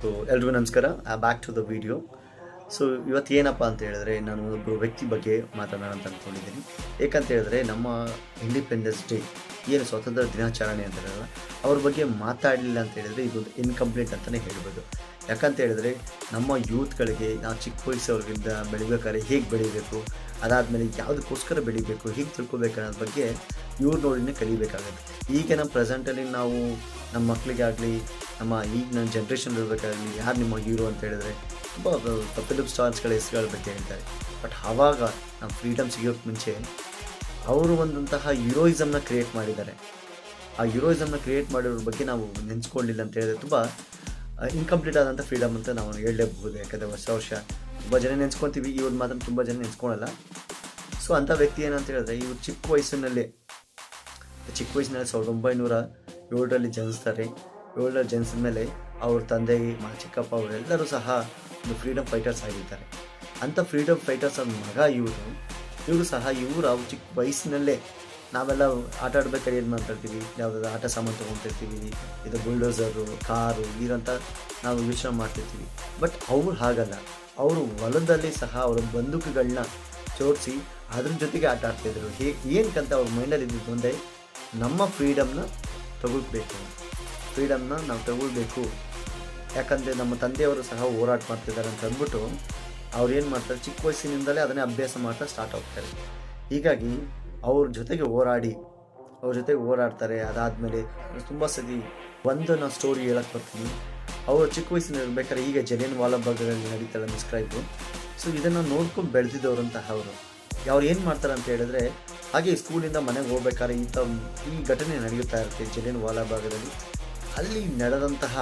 So ಎಲ್ರಿಗೂ ನಮಸ್ಕಾರ. Back to the video. So ಇವತ್ತು ಏನಪ್ಪ ಅಂತ ಹೇಳಿದ್ರೆ, ನಾನು ಒಬ್ಬರು ವ್ಯಕ್ತಿ ಬಗ್ಗೆ ಮಾತನಾಡೋಣ ಅಂತ ಅಂದ್ಕೊಂಡಿದ್ದೀನಿ. ಏಕಂತ ಹೇಳಿದ್ರೆ, ನಮ್ಮ ಇಂಡಿಪೆಂಡೆನ್ಸ್ ಡೇ ಏನು ಸ್ವಾತಂತ್ರ್ಯ ದಿನಾಚರಣೆ ಅಂತ ಹೇಳಲ್ಲ, ಅವ್ರ ಬಗ್ಗೆ ಮಾತಾಡಲಿಲ್ಲ ಅಂತ ಹೇಳಿದ್ರೆ ಇದು ಇನ್ಕಂಪ್ಲೀಟ್ ಅಂತಲೇ ಹೇಳ್ಬೋದು. ಯಾಕಂತ ಹೇಳಿದ್ರೆ, ನಮ್ಮ ಯೂತ್ಗಳಿಗೆ ನಾವು ಚಿಕ್ಕ ವಯಸ್ಸವ್ರಿಗಿಂದ ಬೆಳಿಬೇಕಾದ್ರೆ ಹೇಗೆ ಬೆಳಿಬೇಕು, ಅದಾದಮೇಲೆ ಯಾವುದಕ್ಕೋಸ್ಕರ ಬೆಳಿಬೇಕು, ಹೇಗೆ ತಿಳ್ಕೊಬೇಕು ಅನ್ನೋದ್ರ ಬಗ್ಗೆ ಇವ್ರು ನೋಡಿನೇ ಕಲಿಬೇಕಾಗುತ್ತೆ. ಈಗಿನ ಪ್ರೆಸೆಂಟಲ್ಲಿ ನಾವು ನಮ್ಮ ಮಕ್ಕಳಿಗಾಗಲಿ, ನಮ್ಮ ಈಗಿನ ಜನ್ರೇಷನ್ ಇರಬೇಕಾಗಲಿ, ಯಾರು ನಿಮ್ಮ ಹೀರೋ ಅಂತ ಹೇಳಿದ್ರೆ ತುಂಬ ಫಿಲಿಮ್ ಸ್ಟಾರ್ಸ್ಗಳ ಹೆಸರುಗಳ ಬಗ್ಗೆ ಹೇಳ್ತಾರೆ. ಬಟ್ ಆವಾಗ ನಮ್ಮ ಫ್ರೀಡಮ್ ಸಿಗೋಕ್ಕೆ ಮುಂಚೆ ಅವರು ಒಂದಂತಹ ಹೀರೋಯಿಸಮ್ನ ಕ್ರಿಯೇಟ್ ಮಾಡಿದ್ದಾರೆ. ಆ ಹೀರೋಯಿಸಮ್ನ ಕ್ರಿಯೇಟ್ ಮಾಡಿರೋದ್ರ ಬಗ್ಗೆ ನಾವು ನೆನೆಸ್ಕೊಂಡಿಲ್ಲ ಅಂತ ಹೇಳಿದ್ರೆ ತುಂಬ ಇನ್ಕಂಪ್ಲೀಟ್ ಆದಂಥ ಫ್ರೀಡಮ್ ಅಂತ ನಾವು ಹೇಳಲೇಬಹುದು. ಯಾಕಂದರೆ ವರ್ಷ ತುಂಬ ಜನ ನೆನೆಸ್ಕೊತೀವಿ, ಇವ್ರು ಮಾತ್ರ ತುಂಬ ಜನ ನೆನೆಸ್ಕೊಳಲ್ಲ. ಸೊ ಅಂಥ ವ್ಯಕ್ತಿ ಏನಂತ ಹೇಳಿದ್ರೆ, ಇವ್ರು ಚಿಕ್ಕ ವಯಸ್ಸಿನಲ್ಲಿ 1907ರಲ್ಲಿ ಜನಿಸ್ತಾರೆ. 7ರಲ್ಲಿ ಜನಿಸಿದ ಮೇಲೆ ಅವ್ರ ತಂದೆ, ಚಿಕ್ಕಪ್ಪ ಅವರೆಲ್ಲರೂ ಸಹ ಒಂದು ಫ್ರೀಡಮ್ ಫೈಟರ್ಸ್ ಆಗಿರ್ತಾರೆ. ಅಂಥ ಫ್ರೀಡಮ್ ಫೈಟರ್ಸ್ ಅವ್ರ ಮಗ ಇವರು ಸಹ ಅವ್ರ ಚಿಕ್ಕ ವಯಸ್ಸಿನಲ್ಲೇ ನಾವೆಲ್ಲ ಆಟ ಆಡ್ಬೇಕಾದ್ರೆ ಏನು ಮಾಡ್ತಾಯಿರ್ತೀವಿ, ಯಾವುದಾದ್ರು ಆಟ ಸಾಮಾನು ತೊಗೊತಿರ್ತೀವಿ, ಇದು ಬುಲ್ಡೋಸರು, ಕಾರು ಇರೋಂಥ ನಾವು ಯೋಚನೆ ಮಾಡ್ತಿರ್ತೀವಿ. ಬಟ್ ಅವ್ರು ಹಾಗಲ್ಲ. ಅವರು ಹೊಲದಲ್ಲಿ ಸಹ ಅವರ ಬಂದೂಕುಗಳನ್ನ ಜೋಡಿಸಿ ಅದ್ರ ಜೊತೆಗೆ ಆಟ ಆಡ್ತಿದ್ರು. ಏನಕ್ಕಂತ ಅವ್ರ ಮೈಂಡಲ್ಲಿ ಇದ್ದಿದ್ದು ಒಂದೇ, ನಮ್ಮ ಫ್ರೀಡಮ್ನ ನಾವು ತಗೊಳ್ಬೇಕು. ಯಾಕಂದರೆ ನಮ್ಮ ತಂದೆಯವರು ಸಹ ಹೋರಾಟ ಮಾಡ್ತಿದ್ದಾರೆ ಅಂತ ಅಂದ್ಬಿಟ್ಟು ಅವ್ರು ಏನು ಮಾಡ್ತಾರೆ, ಚಿಕ್ಕ ವಯಸ್ಸಿನಿಂದಲೇ ಅದನ್ನೇ ಅಭ್ಯಾಸ ಮಾಡ್ತಾ ಸ್ಟಾರ್ಟ್ ಆಗ್ತಾರೆ. ಹೀಗಾಗಿ ಅವ್ರ ಜೊತೆಗೆ ಹೋರಾಡ್ತಾರೆ. ಅದಾದಮೇಲೆ ತುಂಬ ಸತಿ ನಾನು ಸ್ಟೋರಿ ಹೇಳಕ್ಕೆ ಬರ್ತೀನಿ. ಅವರು ಚಿಕ್ಕ ವಯಸ್ಸಿನಲ್ಲಿ ಇರಬೇಕಾದ್ರೆ, ಈಗ ಜಲಿಯನ್ ವಾಲಾಬಾಗ್ಗಳಲ್ಲಿ ನಡೀತಾರೆ ಮಿಸ್ಕ್ರೈಬು. ಸೊ ಇದನ್ನು ನೋಡ್ಕೊಂಡು ಬೆಳೆದಿದ್ದವರಂತಹ ಅವ್ರು ಏನು ಮಾಡ್ತಾರೆ ಅಂತ ಹೇಳಿದ್ರೆ, ಹಾಗೆ ಸ್ಕೂಲಿಂದ ಮನೆಗೆ ಹೋಗ್ಬೇಕಾದ್ರೆ ಈ ಘಟನೆ ನಡೆಯುತ್ತಾ ಇರುತ್ತೆ ಜಲಿಯನ್ ವಾಲಾಬಾಗದಲ್ಲಿ. ಅಲ್ಲಿ ನಡೆದಂತಹ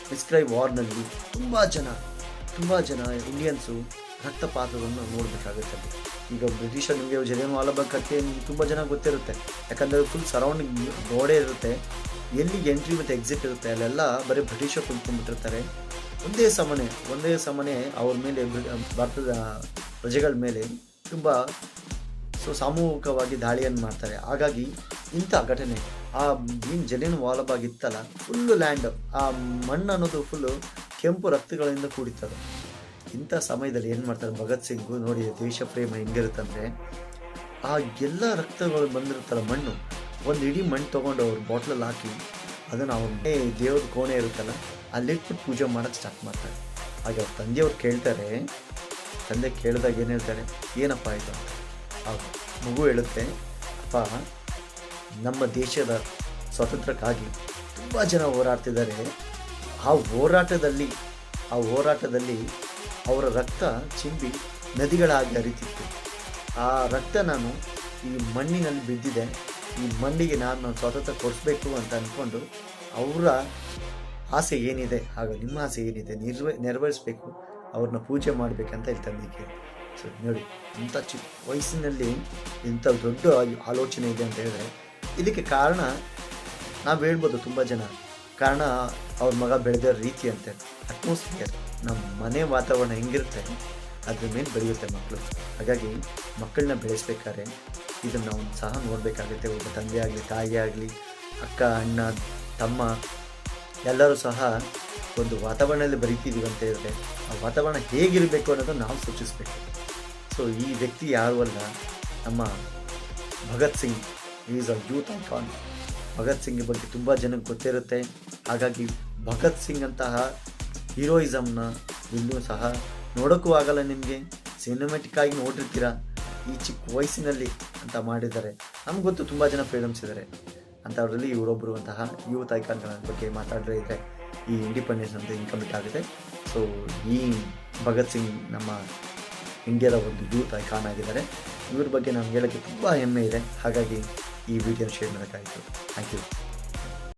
ಮಿಸ್ಕ್ರೈಬ್ ವಾರ್ನಲ್ಲಿ ತುಂಬ ಜನ ಇಂಡಿಯನ್ಸು ರಕ್ತಪಾತವನ್ನು ನೋಡಬೇಕಾಗುತ್ತೆ. ಈಗ ಬ್ರಿಟಿಷರು ನಿಮಗೆ ಜಲಿಯನ್ ವಾಲಾಬಾಗ್ ಕಥೆ ತುಂಬ ಜನ ಗೊತ್ತಿರುತ್ತೆ. ಯಾಕಂದರೆ ಫುಲ್ ಸರೌಂಡಿಂಗ್ ಗೋಡೆ ಇರುತ್ತೆ, ಎಲ್ಲಿಗೆ ಎಂಟ್ರಿ ಮತ್ತು ಎಕ್ಸಿಟ್ ಇರುತ್ತೆ, ಅಲ್ಲೆಲ್ಲ ಬರೀ ಬ್ರಿಟಿಷರು ಕುಂತ್ಕೊಂಡ್ಬಿಟ್ಟಿರ್ತಾರೆ. ಒಂದೇ ಸಮನೆ ಅವ್ರ ಮೇಲೆ, ಭಾರತದ ಪ್ರಜೆಗಳ ಮೇಲೆ ತುಂಬ ಸಾಮೂಹಿಕವಾಗಿ ದಾಳಿಯನ್ನು ಮಾಡ್ತಾರೆ. ಹಾಗಾಗಿ ಇಂಥ ಘಟನೆ, ಆ ಏನು ಜಲಿಯನ್ ವಾಲಾಬಾಗ್ ಇತ್ತಲ್ಲ, ಫುಲ್ಲು ಲ್ಯಾಂಡ್, ಆ ಮಣ್ಣು ಅನ್ನೋದು ಫುಲ್ಲು ಕೆಂಪು ರಕ್ತಗಳಿಂದ ಕೂಡಿರ್ತದೆ. ಇಂಥ ಸಮಯದಲ್ಲಿ ಏನು ಮಾಡ್ತಾರೆ ಭಗತ್ ಸಿಂಗು, ನೋಡಿ ದೇಶ ಪ್ರೇಮ ಹೆಂಗಿರುತ್ತಂದರೆ, ಆ ಎಲ್ಲ ರಕ್ತಗಳು ಬಂದಿರುತ್ತಲ್ಲ ಮಣ್ಣು, ಒಂದು ಇಡೀ ಮಣ್ಣು ತೊಗೊಂಡು ಅವ್ರು ಬಾಟ್ಲಲ್ಲಿ ಹಾಕಿ ಅದನ್ನು ಅವ್ರ ದೇವ್ರ ಕೋಣೆ ಇರುತ್ತಲ್ಲ ಅಲ್ಲಿಟ್ಬಿಟ್ಟು ಪೂಜೆ ಮಾಡೋಕ್ಕೆ ಸ್ಟಾರ್ಟ್ ಮಾಡ್ತಾರೆ. ಹಾಗೆ ಅವ್ರ ತಂದೆಯವ್ರು ಕೇಳ್ತಾರೆ. ತಂದೆ ಕೇಳಿದಾಗ ಏನು ಹೇಳ್ತಾರೆ, ಏನಪ್ಪ ಆಯಿತು ಅಂತ. ಆ ಮಗು ಹೇಳುತ್ತೆ, ಅಪ್ಪ, ನಮ್ಮ ದೇಶದ ಸ್ವಾತಂತ್ರ್ಯಕ್ಕಾಗಿ ತುಂಬ ಜನ ಹೋರಾಡ್ತಿದ್ದಾರೆ. ಆ ಹೋರಾಟದಲ್ಲಿ ಅವರ ರಕ್ತ ಚಿಂಬಿ ನದಿಗಳಾಗಿ ಹರಿತಿತ್ತು. ಆ ರಕ್ತ ನಾನು ಈ ಮಣ್ಣಿನಲ್ಲಿ ಬಿದ್ದಿದೆ, ಈ ಮಣ್ಣಿಗೆ ನಾನು ಸ್ವಾತಂತ್ರ್ಯ ಕೊಡಿಸ್ಬೇಕು ಅಂತ ಅಂದ್ಕೊಂಡು ಅವರ ಆಸೆ ಏನಿದೆ, ಆಗ ನಿಮ್ಮ ಆಸೆ ಏನಿದೆ ನೆರವೇರಿಸಬೇಕು, ಅವ್ರನ್ನ ಪೂಜೆ ಮಾಡಬೇಕಂತ ಹೇಳ್ತಾರೆ. ಸೊ ನೋಡಿ, ಇಂಥ ಚಿಕ್ಕ ವಯಸ್ಸಿನಲ್ಲಿ ಇಂಥ ದೊಡ್ಡ ಆಲೋಚನೆ ಇದೆ ಅಂತ ಹೇಳಿದ್ರೆ, ಇದಕ್ಕೆ ಕಾರಣ ನಾವು ಹೇಳ್ಬೋದು ತುಂಬ ಜನ, ಕಾರಣ ಅವ್ರ ಮಗ ಬೆಳೆದ ರೀತಿ ಅಂತ, ಅಟ್ಮಾಸ್ಫಿಯರ್, ನಮ್ಮ ಮನೆ ವಾತಾವರಣ ಹೆಂಗಿರುತ್ತೆ ಅದ್ರ ಮೇಲೆ ಬೆಳೆಯುತ್ತೆ ಮಕ್ಕಳು. ಹಾಗಾಗಿ ಮಕ್ಕಳನ್ನ ಬೆಳೆಸ್ಬೇಕಾದ್ರೆ ಇದನ್ನು ನಾವು ಸಹ ನೋಡಬೇಕಾಗುತ್ತೆ. ಒಬ್ಬ ತಂದೆ ಆಗಲಿ, ತಾಯಿ ಆಗಲಿ, ಅಕ್ಕ, ಅಣ್ಣ, ತಮ್ಮ ಎಲ್ಲರೂ ಸಹ ಒಂದು ವಾತಾವರಣದಲ್ಲಿ ಬರೀತಿದ್ದೀವಿ ಅಂತ ಹೇಳಿದ್ರೆ, ಆ ವಾತಾವರಣ ಹೇಗಿರಬೇಕು ಅನ್ನೋದನ್ನು ನಾವು ಸೂಚಿಸಬೇಕು. ಸೊ ಈ ವ್ಯಕ್ತಿ ಯಾರು ಅಲ್ಲ, ನಮ್ಮ Bhagat Singh is a youth icon. Bhagat Singh ಬಗ್ಗೆ ತುಂಬ ಜನಕ್ಕೆ ಗೊತ್ತಿರುತ್ತೆ. ಹಾಗಾಗಿ ಭಗತ್ ಸಿಂಗ್ ಅಂತಹ ಹೀರೋಯಿಸಮ್ನ ಇನ್ನೂ ಸಹ ನೋಡೋಕ್ಕೂ ಆಗಲ್ಲ ನಿಮಗೆ, ಸಿನಿಮ್ಯಾಟಿಕ್ ಆಗಿ ನೋಡಿರ್ತೀರ. ಈ ಚಿಕ್ಕ ವಯಸ್ಸಿನಲ್ಲಿ ಅಂತ ಮಾಡಿದ್ದಾರೆ. ನಮ್ಗೆ ಗೊತ್ತು ತುಂಬ ಜನ ಫ್ರೀಡಮ್ಸ್ ಇದ್ದಾರೆ ಅಂಥವ್ರಲ್ಲಿ ಇವರೊಬ್ಬರು ಅಂತಹ ಯೂತ್ ಐಕಾನ್ಗಳ ಬಗ್ಗೆ ಮಾತಾಡದೇ ಇದ್ದರೆ ಈ ಇಂಡಿಪೆಂಡೆನ್ಸ್ ಅಂತ ಇನ್ಕಂಪ್ಲೀಟ್ ಆಗುತ್ತೆ. ಸೊ ಈ ಭಗತ್ ಸಿಂಗ್ ನಮ್ಮ ಇಂಡಿಯಾದ ಒಂದು ಯೂತ್ ಐಕಾನ್ ಆಗಿದ್ದಾರೆ. ಇವ್ರ ಬಗ್ಗೆ ನಮ್ಗೆ ಹೇಳೋಕ್ಕೆ ತುಂಬ ಹೆಮ್ಮೆ ಇದೆ. ಹಾಗಾಗಿ ಈ ವಿಡಿಯೋನ ಶೇರ್ ಮಾಡೋಕ್ಕಾಯಿತು. Thank you.